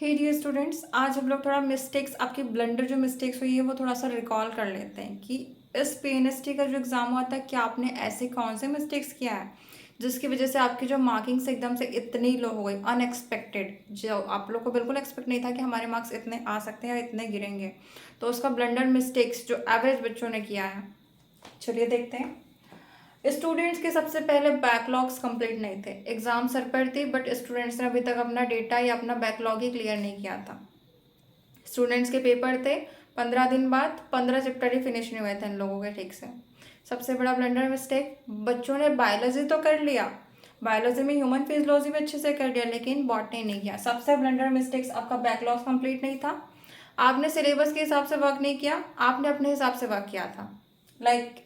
हे dear students, आज हम लोग थोड़ा मिस्टेक्स, आपकी ब्लंडर जो मिस्टेक्स हुई है वो थोड़ा सा रिकॉल कर लेते हैं कि इस पीएनएसटी का जो एग्ज़ाम हुआ था, क्या आपने ऐसे कौन से मिस्टेक्स किया है जिसकी वजह से आपकी जो मार्किंग्स एकदम से इतनी लो हो गई, अनएक्सपेक्टेड, जो आप लोग को बिल्कुल एक्सपेक्ट नहीं था कि हमारे मार्क्स इतने आ सकते हैं या इतने गिरेंगे। तो उसका ब्लंडर मिस्टेक्स जो एवरेज बच्चों ने किया है, चलिए देखते हैं। स्टूडेंट्स के सबसे पहले बैकलॉग्स कंप्लीट नहीं थे। एग्जाम सर पर थी बट स्टूडेंट्स ने अभी तक अपना डेटा या अपना बैकलॉग ही क्लियर नहीं किया था। स्टूडेंट्स के पेपर थे 15 दिन बाद, 15 चैप्टर ही फिनिश नहीं हुए थे इन लोगों के ठीक से। सबसे बड़ा ब्लंडर मिस्टेक, बच्चों ने बायोलॉजी तो कर लिया, बायोलॉजी में ह्यूमन फिजियोलॉजी भी अच्छे से कर लिया, लेकिन बॉटनी नहीं किया। सबसे ब्लंडर मिस्टेक्स, आपका बैकलॉग कंप्लीट नहीं था, आपने सिलेबस के हिसाब से वर्क नहीं किया, आपने अपने हिसाब से वर्क किया था। लाइक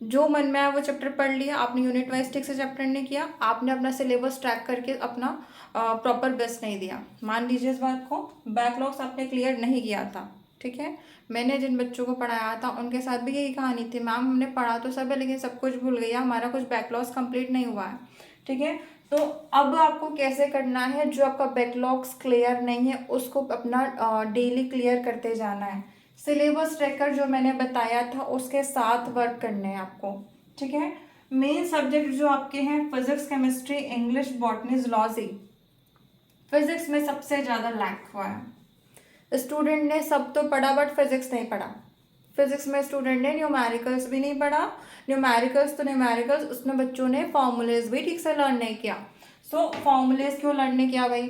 जो मन में आया वो चैप्टर पढ़ लिया, आपने यूनिट वाइज ठीक से चैप्टर नहीं किया, आपने अपना सिलेबस ट्रैक करके अपना प्रॉपर बेस्ट नहीं दिया। मान लीजिए इस बात को, बैकलॉग्स आपने क्लियर नहीं किया था, ठीक है। मैंने जिन बच्चों को पढ़ाया था उनके साथ भी यही कहानी थी, मैम हमने पढ़ा तो सब है लेकिन सब कुछ भूल गया, हमारा कुछ बैकलॉग्स कंप्लीट नहीं हुआ है, ठीक है। तो अब आपको कैसे करना है, जो आपका बैकलॉग्स क्लियर नहीं है उसको अपना डेली क्लियर करते जाना है। सिलेबस ट्रैकर जो मैंने बताया था उसके साथ वर्क करने हैं आपको, ठीक है। मेन सब्जेक्ट जो आपके हैं physics, chemistry, English, botany, zoology. Physics में सबसे ज़्यादा लैक हुआ है। स्टूडेंट ने सब तो पढ़ा बट फिजिक्स नहीं पढ़ा। फिजिक्स में स्टूडेंट ने न्यूमेरिकल्स भी नहीं पढ़ा, न्यूमेरिकल्स तो न्यूमेरिकल्स, उसमें बच्चों ने फॉर्मूलेज भी ठीक से लर्न नहीं किया। सो फॉर्मूलेज क्यों लर्न नहीं किया भाई,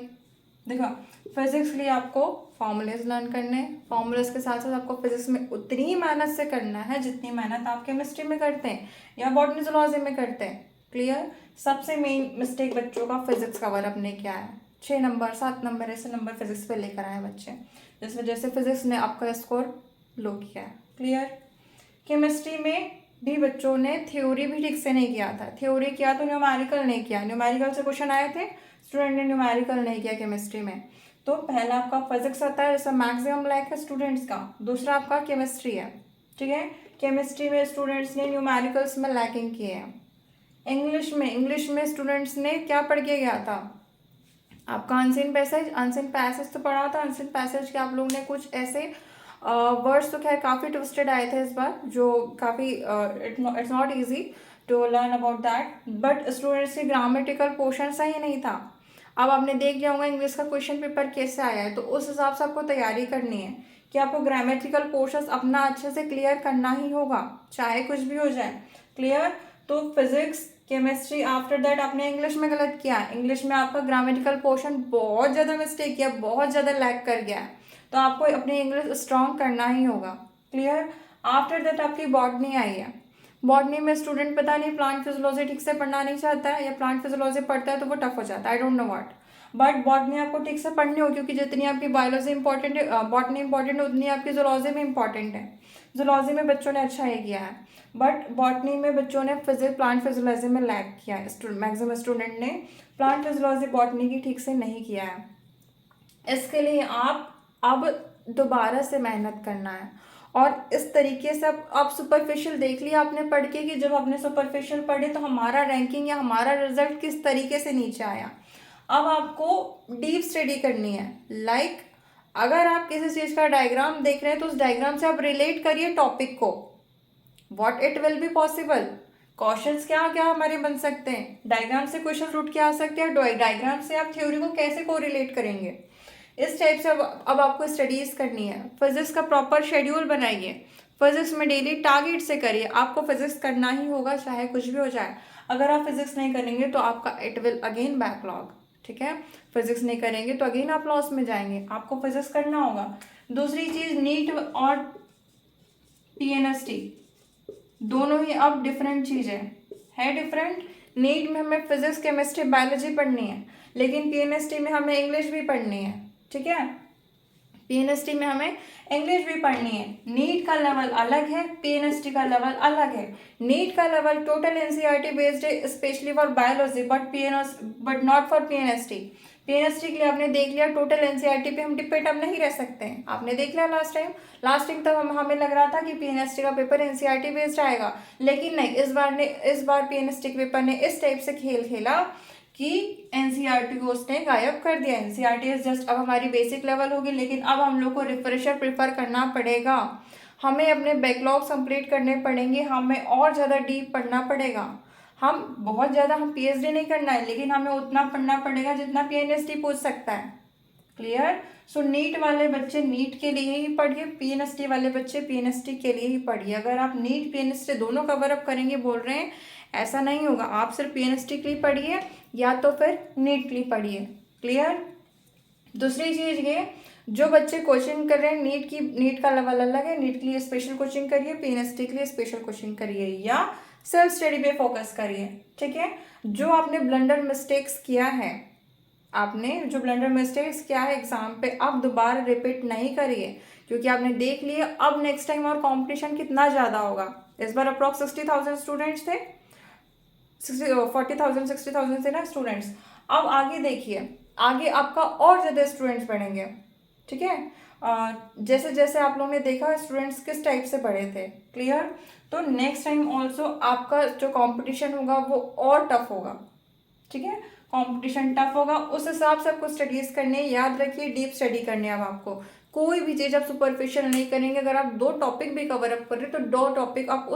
देखो फिजिक्स के लिए आपको फॉर्मूलेज लर्न करने हैं, फॉर्मूलेज के साथ साथ आपको फिजिक्स में उतनी ही मेहनत से करना है जितनी मेहनत आप केमिस्ट्री में करते हैं या बॉटनी जूलॉजी में करते हैं। क्लियर। सबसे मेन मिस्टेक बच्चों का फिजिक्स कवर अप नहीं किया है। 6 नंबर 7 नंबर ऐसे नंबर फिजिक्स पे लेकर आए बच्चे, जिस वजह से फिजिक्स ने आपका स्कोर लो किया है। क्लियर। केमिस्ट्री में भी बच्चों ने थ्योरी भी ठीक से नहीं किया था, थ्योरी किया तो न्यूमेरिकल नहीं किया, न्यूमेरिकल से क्वेश्चन आए थे, स्टूडेंट ने न्यूमेरिकल नहीं किया केमिस्ट्री में। तो पहला आपका फिजिक्स आता है, जैसा मैक्सिमम लैक है स्टूडेंट्स का। दूसरा आपका केमिस्ट्री है, ठीक है। केमिस्ट्री में स्टूडेंट्स ने न्यूमेरिकल्स में लैकिंग किए हैं। इंग्लिश में स्टूडेंट्स ने क्या पढ़ के गया था, आपका अनसीन पैसेज तो पढ़ा था। अनसीन पैसेज के आप लोगों ने कुछ ऐसे वर्ड्स तो खैर काफ़ी ट्विस्टेड आए थे इस बार, जो काफ़ी it's not easy to learn about that, but students की ग्रामेटिकल पोर्शन सही नहीं था। अब आपने देख लिया होगा इंग्लिश का क्वेश्चन पेपर कैसे आया है, तो उस हिसाब से आपको तैयारी करनी है कि आपको ग्रामेटिकल पोर्शन अपना अच्छे से क्लियर करना ही होगा, चाहे कुछ भी हो जाए। क्लियर। तो फिजिक्स, केमिस्ट्री, आफ्टर दैट आपने इंग्लिश में गलत किया, इंग्लिश में आपका ग्रामेटिकल पोर्शन बहुत ज़्यादा मिस्टेक किया, बहुत ज़्यादा लैग कर गया है, तो आपको अपनी इंग्लिश स्ट्रॉन्ग करना ही होगा। क्लियर। आफ्टर दैट आपकी बॉटनी आई है। बॉटनी में स्टूडेंट पता नहीं प्लांट फिजियोलॉजी ठीक से पढ़ना नहीं चाहता है, या प्लांट फिजियोलॉजी पढ़ता है तो वो टफ हो जाता है, I don't know what, but botany आपको ठीक से पढ़नी हो, क्योंकि जितनी आपकी बायोलॉजी इंपॉर्टेंट है, बॉटनी इंपॉर्टेंट है, उतनी आपकी जूलॉजी भी इंपॉर्टेंट है। जूलॉजी में बच्चों ने अच्छा ही किया है, बट बॉटनी में बच्चों ने प्लांट फिजियोलॉजी में लैग किया है। मैक्सिमम स्टूडेंट ने प्लांट फिजियोलॉजी बॉटनी की ठीक से नहीं किया है। इसके लिए आप अब दोबारा से मेहनत करना है, और इस तरीके से आप सुपरफिशियल देख लिया आपने पढ़ के कि जब आपने सुपरफिशियल पढ़े तो हमारा रैंकिंग या हमारा रिजल्ट किस तरीके से नीचे आया। अब आपको डीप स्टडी करनी है। लाइक अगर आप किसी चीज़ का डायग्राम देख रहे हैं तो उस डायग्राम से आप रिलेट करिए टॉपिक को, what it will be possible. Questions क्या क्या हमारे बन सकते हैं, डायग्राम से क्वेश्चन रूट के आ सकते हैं, डायग्राम से आप थ्योरी को कैसे को रिलेट करेंगे, इस टाइप से अब आपको स्टडीज़ करनी है। फिजिक्स का प्रॉपर शेड्यूल बनाइए, फिजिक्स में डेली टारगेट से करिए, आपको फिजिक्स करना ही होगा चाहे कुछ भी हो जाए। अगर आप फिजिक्स नहीं करेंगे तो आपका इट विल अगेन बैकलॉग, ठीक है। फिजिक्स नहीं करेंगे तो अगेन आप लॉस में जाएंगे, आपको फिजिक्स करना होगा। दूसरी चीज़, नीट और पीएनएसटी दोनों ही अब डिफरेंट चीज़ें है डिफरेंट। नीट में हमें फिजिक्स, केमिस्ट्री, बायोलॉजी पढ़नी है, लेकिन पीएनएसटी में हमें इंग्लिश भी पढ़नी है, ठीक है। पीएनएसटी में हमें इंग्लिश भी पढ़नी है। नीट का लेवल अलग है, पीएनएसटी का लेवल अलग है। नीट का लेवल टोटल एनसीईआरटी बेस्ड है, specially for biology, but not for PNST. PNST के लिए आपने देख लिया टोटल एनसीईआरटी पे हम डिपेंड अब नहीं रह सकते हैं, आपने देख लिया लास्ट टाइम तक हमें लग रहा था कि पीएनएसटी का पेपर एनसीईआरटी बेस्ड आएगा, लेकिन नहीं, इस बार पीएनएसटी के पेपर ने इस टाइप से खेल खेला कि एनसीईआरटी को उसने गायब कर दिया। एनसीईआरटी इज जस्ट अब हमारी बेसिक लेवल होगी, लेकिन अब हम लोग को रिफ्रेशर प्रेफर करना पड़ेगा। हमें अपने बैकलॉग्स कंप्लीट करने पड़ेंगे, हमें और ज़्यादा डीप पढ़ना पड़ेगा। हम बहुत ज़्यादा हम पीएचडी नहीं करना है, लेकिन हमें उतना पढ़ना पड़ेगा जितना पीएनएसटी पूछ सकता है। क्लियर? सो नीट वाले बच्चे नीट के लिए ही पढ़िए, पीएनएसटी वाले बच्चे पीएनएसटी के लिए ही पढ़िए। अगर आप नीट पीएनएसटी दोनों कवर अप करेंगे बोल रहे हैं, ऐसा नहीं होगा। आप सिर्फ पीएनएसटी के लिए पढ़िए या तो फिर नीट के लिए पढ़िए। क्लियर? दूसरी चीज़ ये, जो बच्चे कोचिंग कर रहे हैं नीट का लेवल अलग है, नीट के लिए स्पेशल कोचिंग करिए, पीएनएसटी के लिए स्पेशल कोचिंग करिए या सेल्फ स्टडी पे फोकस करिए। ठीक है? जो आपने ब्लंडर मिस्टेक्स किया है, एग्जाम पे, अब दोबारा रिपीट नहीं करिए, क्योंकि आपने देख लिया। अब नेक्स्ट टाइम और कंपटीशन कितना ज़्यादा होगा। इस बार अप्रॉक्स 60,000 स्टूडेंट्स थे, 40,000 60,000 थे ना स्टूडेंट्स। अब आगे देखिए, आगे आपका और ज़्यादा स्टूडेंट्स बढ़ेंगे। ठीक है? जैसे जैसे आप लोगों ने देखा स्टूडेंट्स किस टाइप से बढ़े थे। क्लियर? तो नेक्स्ट टाइम ऑल्सो आपका जो कंपटीशन होगा वो और टफ होगा। ठीक है? कंपटीशन टफ होगा, उस हिसाब से आपको स्टडीज़ करनी है। याद रखिए, डीप स्टडी करनी है। अब आपको कोई भी चीज़ आप सुपरफिशियल नहीं करेंगे। अगर आप 2 टॉपिक भी कवर अप कर रहे हैं तो 2 टॉपिक आप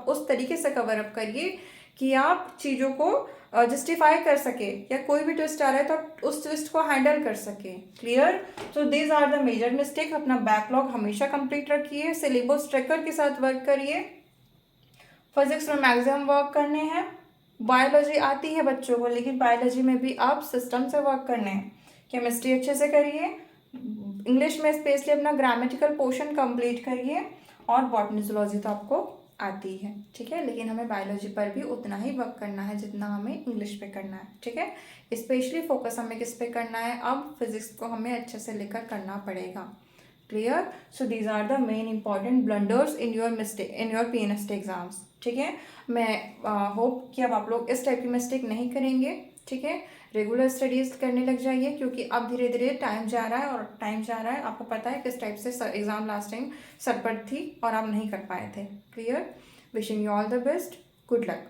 उस तरीके से कवर अप करिए कि आप चीज़ों को जस्टिफाई कर सके, या कोई भी ट्विस्ट आ रहा है तो आप उस ट्विस्ट को हैंडल कर सके। Clear? So these are the major mistake. अपना बैकलॉग हमेशा कंप्लीट रखिए, सिलेबस ट्रैकर के साथ वर्क करिए, फिजिक्स में मैक्सिमम वर्क करने हैं। बायोलॉजी आती है बच्चों को, लेकिन बायोलॉजी में भी आप सिस्टम से वर्क करने हैं। केमिस्ट्री अच्छे से करिए, इंग्लिश में स्पेशली अपना ग्रामेटिकल पोर्शन कंप्लीट करिए, और बॉटनी जूलॉजी तो आपको आती है। ठीक है? लेकिन हमें बायोलॉजी पर भी उतना ही वर्क करना है जितना हमें इंग्लिश पे करना है। ठीक है? स्पेशली फोकस हमें किस पे करना है, अब फिजिक्स को हमें अच्छे से लेकर करना पड़ेगा। Clear? So these are the main important blunders in your PNST exams. ठीक है? मैं होप कि अब आप लोग इस टाइप की मिस्टेक नहीं करेंगे। ठीक है? रेगुलर स्टडीज करने लग जाइए, क्योंकि अब धीरे धीरे टाइम जा रहा है, आपको पता है किस टाइप से एग्जाम लास्ट टाइम सरपट थी और आप नहीं कर पाए थे। Clear? Wishing you all the best, good luck.